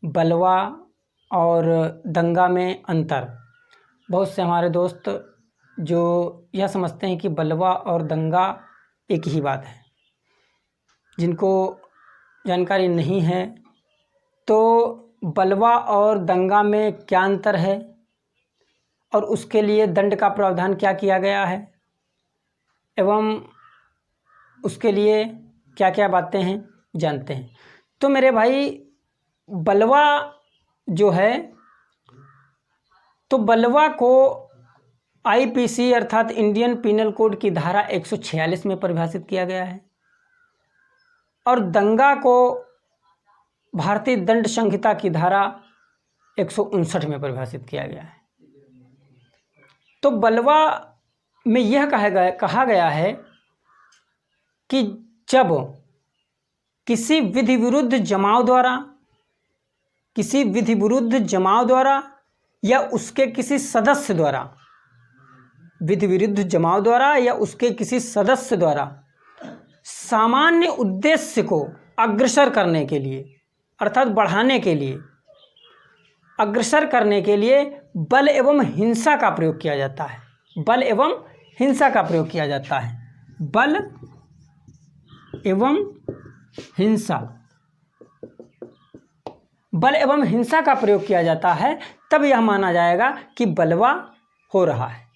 बलवा और दंगा में अंतर। बहुत से हमारे दोस्त जो यह समझते हैं कि बलवा और दंगा एक ही बात है, जिनको जानकारी नहीं है तो बलवा और दंगा में क्या अंतर है और उसके लिए दंड का प्रावधान क्या किया गया है एवं उसके लिए क्या क्या बातें हैं जानते हैं। तो मेरे भाई, बलवा जो है तो बलवा को आईपीसी अर्थात इंडियन पिनल कोड की धारा 146 में परिभाषित किया गया है और दंगा को भारतीय दंड संहिता की धारा 159 में परिभाषित किया गया है। तो बलवा में यह कहा गया है कि जब किसी विधि विरुद्ध जमाव द्वारा या उसके किसी सदस्य द्वारा सामान्य उद्देश्य को अग्रसर करने के लिए अर्थात बढ़ाने के लिए अग्रसर करने के लिए बल एवं हिंसा का प्रयोग किया जाता है। बल एवं हिंसा का प्रयोग किया जाता है। बल एवं हिंसा का प्रयोग किया जाता है, तब यह माना जाएगा कि बलवा हो रहा है,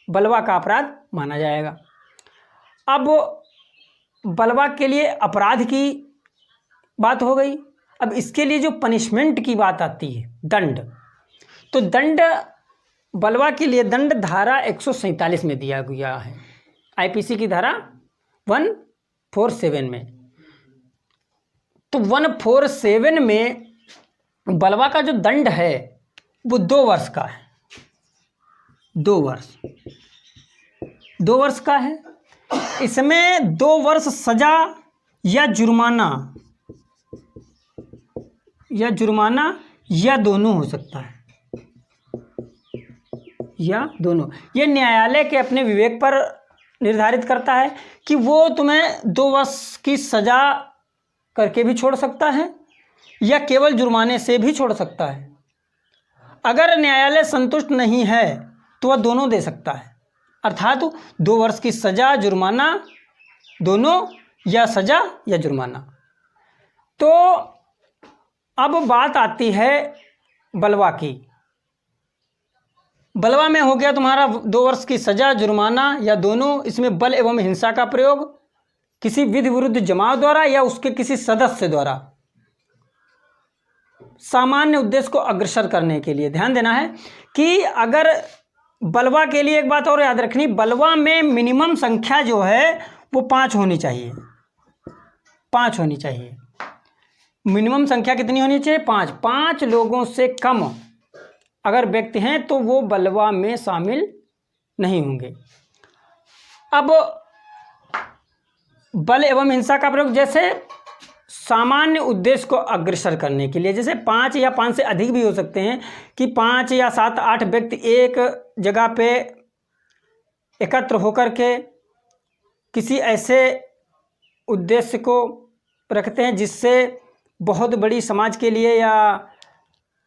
बलवा का अपराध माना जाएगा। अब बलवा के लिए अपराध की बात हो गई। अब इसके लिए जो पनिशमेंट की बात आती है, दंड, तो दंड बलवा के लिए दंड धारा 147 में दिया गया है, आईपीसी की धारा 147 में। तो 147 में बलवा का जो दंड है वो 2 वर्ष का है। 2 वर्ष का है। इसमें 2 वर्ष सजा या जुर्माना या दोनों हो सकता है, या दोनों। ये न्यायालय के अपने विवेक पर निर्धारित करता है कि वो तुम्हें 2 वर्ष की सजा करके भी छोड़ सकता है या केवल जुर्माने से भी छोड़ सकता है। अगर न्यायालय संतुष्ट नहीं है तो वह दोनों दे सकता है, अर्थात 2 वर्ष की सजा जुर्माना दोनों, या सजा या जुर्माना। तो अब बात आती है बलवा की। बलवा में हो गया तुम्हारा 2 वर्ष की सजा, जुर्माना या दोनों। इसमें बल एवं हिंसा का प्रयोग किसी विधि विरुद्ध जमाव द्वारा या उसके किसी सदस्य द्वारा सामान्य उद्देश्य को अग्रसर करने के लिए। ध्यान देना है कि अगर बलवा के लिए एक बात और याद रखनी, बलवा में मिनिमम संख्या जो है वो 5 होनी चाहिए। 5 होनी चाहिए। मिनिमम संख्या कितनी होनी चाहिए? 5। 5 लोगों से कम अगर व्यक्ति हैं तो वो बलवा में शामिल नहीं होंगे। अब बल एवं हिंसा का प्रयोग जैसे सामान्य उद्देश्य को अग्रसर करने के लिए, जैसे 5 या 5 से अधिक भी हो सकते हैं कि 5 या 7, 8 व्यक्ति एक जगह पे एकत्र होकर के किसी ऐसे उद्देश्य को रखते हैं जिससे बहुत बड़ी समाज के लिए या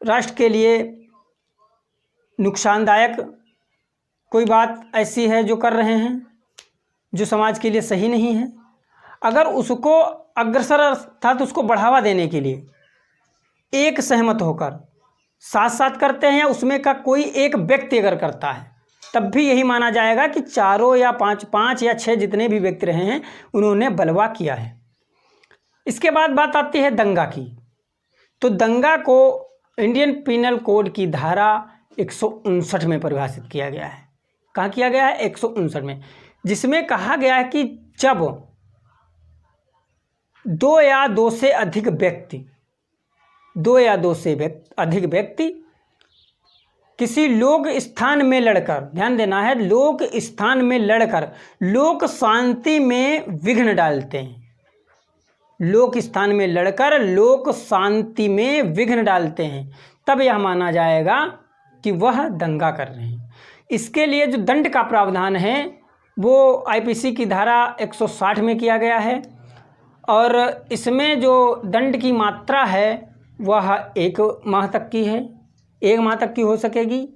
राष्ट्र के लिए नुकसानदायक कोई बात ऐसी है जो कर रहे हैं जो समाज के लिए सही नहीं है। अगर उसको अग्रसर अर्थात उसको बढ़ावा देने के लिए एक सहमत होकर साथ साथ करते हैं या उसमें का कोई एक व्यक्ति अगर करता है, तब भी यही माना जाएगा कि 4 या 5 या 6 जितने भी व्यक्ति रहे हैं उन्होंने बलवा किया है। इसके बाद बात आती है दंगा की। तो दंगा को इंडियन पिनल कोड की धारा 159 में परिभाषित किया गया है। कहाँ किया गया है? 159 में, जिसमें कहा गया है कि जब 2 या 2 से अधिक व्यक्ति किसी लोक स्थान में लड़कर, ध्यान देना है, लोक स्थान में लड़कर लोक शांति में विघ्न डालते हैं। लोक स्थान में लड़कर लोक शांति में विघ्न डालते हैं, तब यह माना जाएगा कि वह दंगा कर रहे हैं। इसके लिए जो दंड का प्रावधान है वो आईपीसी की धारा 160 में किया गया है और इसमें जो दंड की मात्रा है वह 1 माह तक की है, 1 माह तक की हो सकेगी,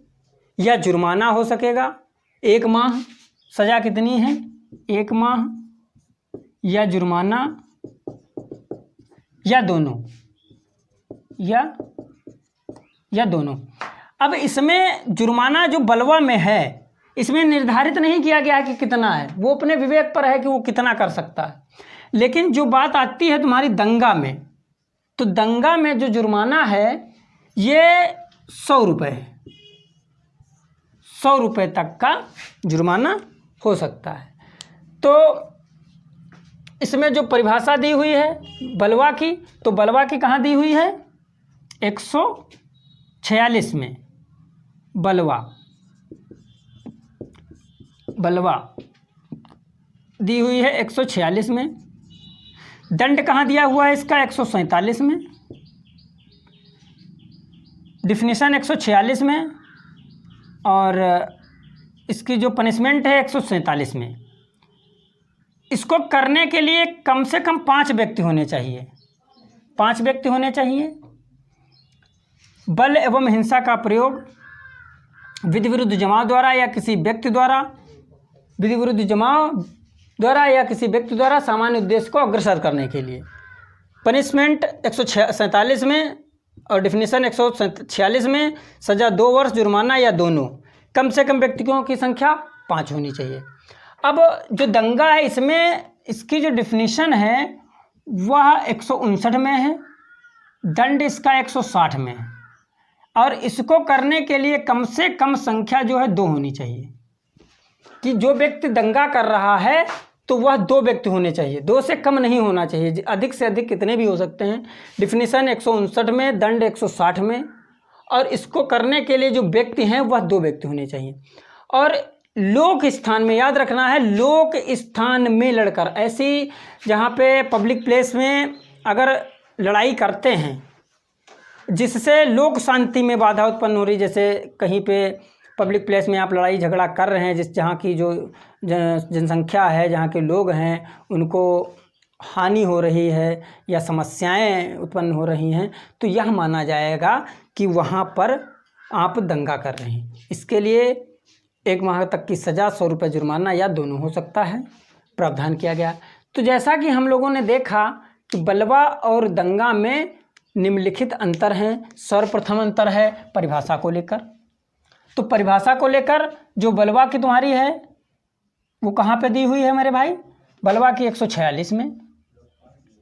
या जुर्माना हो सकेगा 1 माह। सज़ा कितनी है? 1 माह, या जुर्माना, या दोनों, या दोनों। अब इसमें जुर्माना जो बलवा में है, इसमें निर्धारित नहीं किया गया है कि कितना है, वो अपने विवेक पर है कि वो कितना कर सकता है। लेकिन जो बात आती है तुम्हारी दंगा में, तो दंगा में जो जुर्माना है ये 100 रुपये है, 100 रुपये तक का जुर्माना हो सकता है। तो इसमें जो परिभाषा दी हुई है बलवा की, तो बलवा की कहाँ दी हुई है? 146 में। बलवा दी हुई है 146 में। दंड कहाँ दिया हुआ है इसका? 147 में। डिफिनीशन 146 में, और इसकी जो पनिशमेंट है 147 में। इसको करने के लिए कम से कम 5 व्यक्ति होने चाहिए, 5 व्यक्ति होने चाहिए। बल एवं हिंसा का प्रयोग विधि विरुद्ध जमाव द्वारा या किसी व्यक्ति द्वारा, विधि विरुद्ध जमाव द्वारा या किसी व्यक्ति द्वारा सामान्य उद्देश्य को अग्रसर करने के लिए। पनिशमेंट 147 में और डिफिनीशन 146 में। सज़ा 2 वर्ष, जुर्माना या दोनों। कम से कम व्यक्तियों की संख्या 5 होनी चाहिए। अब जो दंगा है इसमें इसकी जो डिफिनीशन है वह 159 में है, दंड इसका 160 में है, और इसको करने के लिए कम से कम संख्या जो है 2 होनी चाहिए, कि जो व्यक्ति दंगा कर रहा है तो वह 2 व्यक्ति होने चाहिए, 2 से कम नहीं होना चाहिए। अधिक से अधिक कितने भी हो सकते हैं। डिफिनीशन 159 में, दंड 160 में, और इसको करने के लिए जो व्यक्ति हैं वह 2 व्यक्ति होने चाहिए। और लोक स्थान में, याद रखना है, लोक स्थान में लड़कर, ऐसी जहाँ पे पब्लिक प्लेस में अगर लड़ाई करते हैं जिससे लोक शांति में बाधा उत्पन्न हो रही, जैसे कहीं पे पब्लिक प्लेस में आप लड़ाई झगड़ा कर रहे हैं, जहाँ की जो जनसंख्या है, जहाँ के लोग हैं, उनको हानि हो रही है या समस्याएं उत्पन्न हो रही हैं, तो यह माना जाएगा कि वहाँ पर आप दंगा कर रहे हैं। इसके लिए 1 माह तक की सज़ा, 100 रुपये जुर्माना या दोनों हो सकता है, प्रावधान किया गया। तो जैसा कि हम लोगों ने देखा कि बलवा और दंगा में निम्नलिखित अंतर हैं। सर्वप्रथम अंतर है परिभाषा को लेकर। तो परिभाषा को लेकर जो बलवा की तुम्हारी है वो कहाँ पे दी हुई है मेरे भाई? बलवा की 146 में,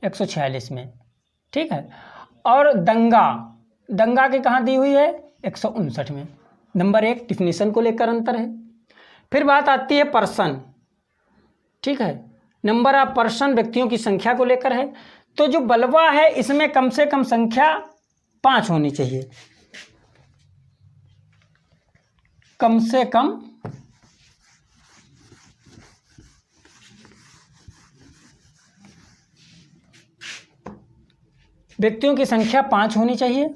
146 में, ठीक है। और दंगा की कहाँ दी हुई है? 159 में। नंबर 1 डिफिनीशन को लेकर अंतर है। फिर बात आती है पर्सन, ठीक है, नंबर ऑफ पर्सन, व्यक्तियों की संख्या को लेकर है। तो जो बलवा है इसमें कम से कम संख्या 5 होनी चाहिए, कम से कम व्यक्तियों की संख्या 5 होनी चाहिए।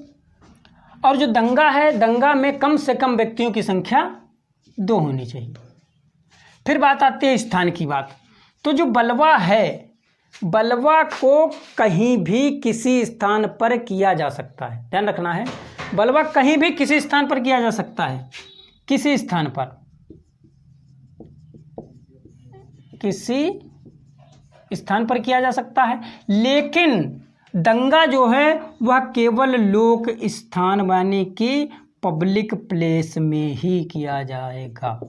और जो दंगा है, दंगा में कम से कम व्यक्तियों की संख्या 2 होनी चाहिए। फिर बात आती है स्थान की बात। तो जो बलवा है, बलवा को कहीं भी किसी स्थान पर किया जा सकता है, ध्यान रखना है। बलवा कहीं भी किसी स्थान पर किया जा सकता है, किसी स्थान पर, किसी स्थान पर किया जा सकता है। लेकिन दंगा जो है वह केवल लोक स्थान यानी कि पब्लिक प्लेस में ही किया जाएगा।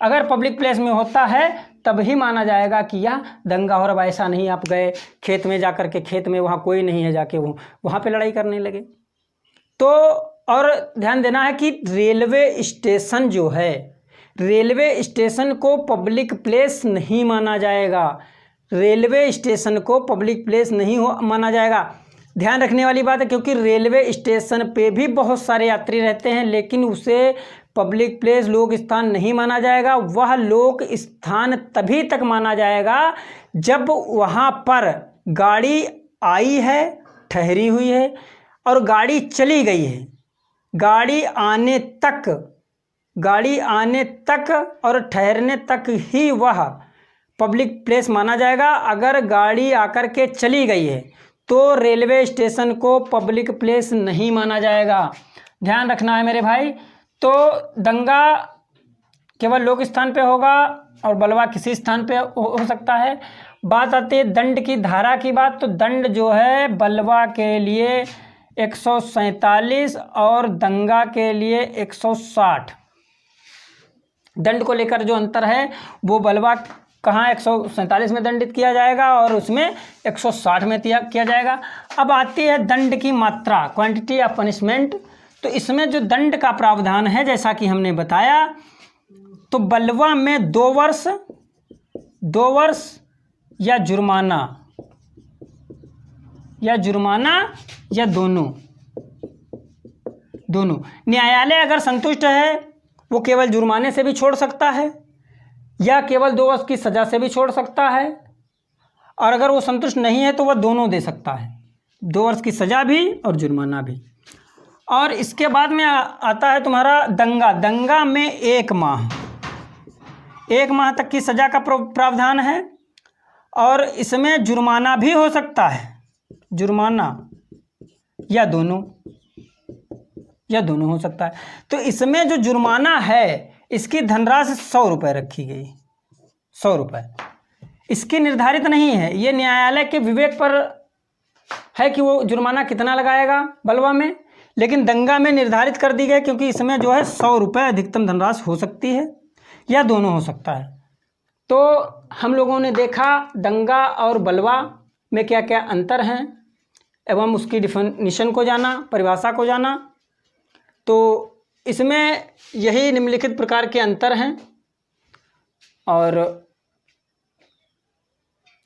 अगर पब्लिक प्लेस में होता है तब ही माना जाएगा कि यह दंगा हो रहा। ऐसा नहीं आप गए खेत में, जाकर के खेत में वहाँ कोई नहीं है, जाके वहाँ पे लड़ाई करने लगे। तो और ध्यान देना है कि रेलवे स्टेशन जो है, रेलवे स्टेशन को पब्लिक प्लेस नहीं माना जाएगा, रेलवे स्टेशन को पब्लिक प्लेस नहीं माना जाएगा। ध्यान रखने वाली बात है, क्योंकि रेलवे स्टेशन पे भी बहुत सारे यात्री रहते हैं, लेकिन उसे पब्लिक प्लेस लोक स्थान नहीं माना जाएगा। वह लोक स्थान तभी तक माना जाएगा जब वहाँ पर गाड़ी आई है, ठहरी हुई है, और गाड़ी चली गई है। गाड़ी आने तक और ठहरने तक ही वह पब्लिक प्लेस माना जाएगा। अगर गाड़ी आकर के चली गई है तो रेलवे स्टेशन को पब्लिक प्लेस नहीं माना जाएगा। ध्यान रखना है मेरे भाई। तो दंगा केवल लोक स्थान पे होगा और बलवा किसी स्थान पे हो सकता है। बात आती है दंड की धारा की बात, तो दंड जो है बलवा के लिए 147 और दंगा के लिए 160। दंड को लेकर जो अंतर है वो बलवा कहाँ 147 में दंडित किया जाएगा और उसमें 160 में किया जाएगा। अब आती है दंड की मात्रा, क्वांटिटी ऑफ पनिशमेंट। तो इसमें जो दंड का प्रावधान है जैसा कि हमने बताया, तो बलवा में 2 वर्ष या जुर्माना या दोनों। न्यायालय अगर संतुष्ट है वो केवल जुर्माने से भी छोड़ सकता है या केवल 2 वर्ष की सज़ा से भी छोड़ सकता है, और अगर वो संतुष्ट नहीं है तो वह दोनों दे सकता है, 2 वर्ष की सज़ा भी और जुर्माना भी। और इसके बाद में आता है तुम्हारा दंगा में 1 माह तक की सज़ा का प्रावधान है और इसमें जुर्माना भी हो सकता है, जुर्माना या दोनों हो सकता है। तो इसमें जो जुर्माना है इसकी धनराशि 100 रुपये रखी गई, 100 रुपये। इसकी निर्धारित नहीं है, ये न्यायालय के विवेक पर है कि वो जुर्माना कितना लगाएगा बलवा में, लेकिन दंगा में निर्धारित कर दी गई क्योंकि इसमें जो है 100 रुपये अधिकतम धनराशि हो सकती है या दोनों हो सकता है। तो हम लोगों ने देखा दंगा और बलवा में क्या क्या अंतर हैं एवं उसकी डिफिनीशन को जाना, परिभाषा को जाना। तो इसमें यही निम्नलिखित प्रकार के अंतर हैं और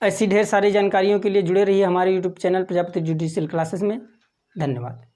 ऐसी ढेर सारी जानकारियों के लिए जुड़े रहिए हमारे YouTube channel Prajapati judicial classes में। धन्यवाद।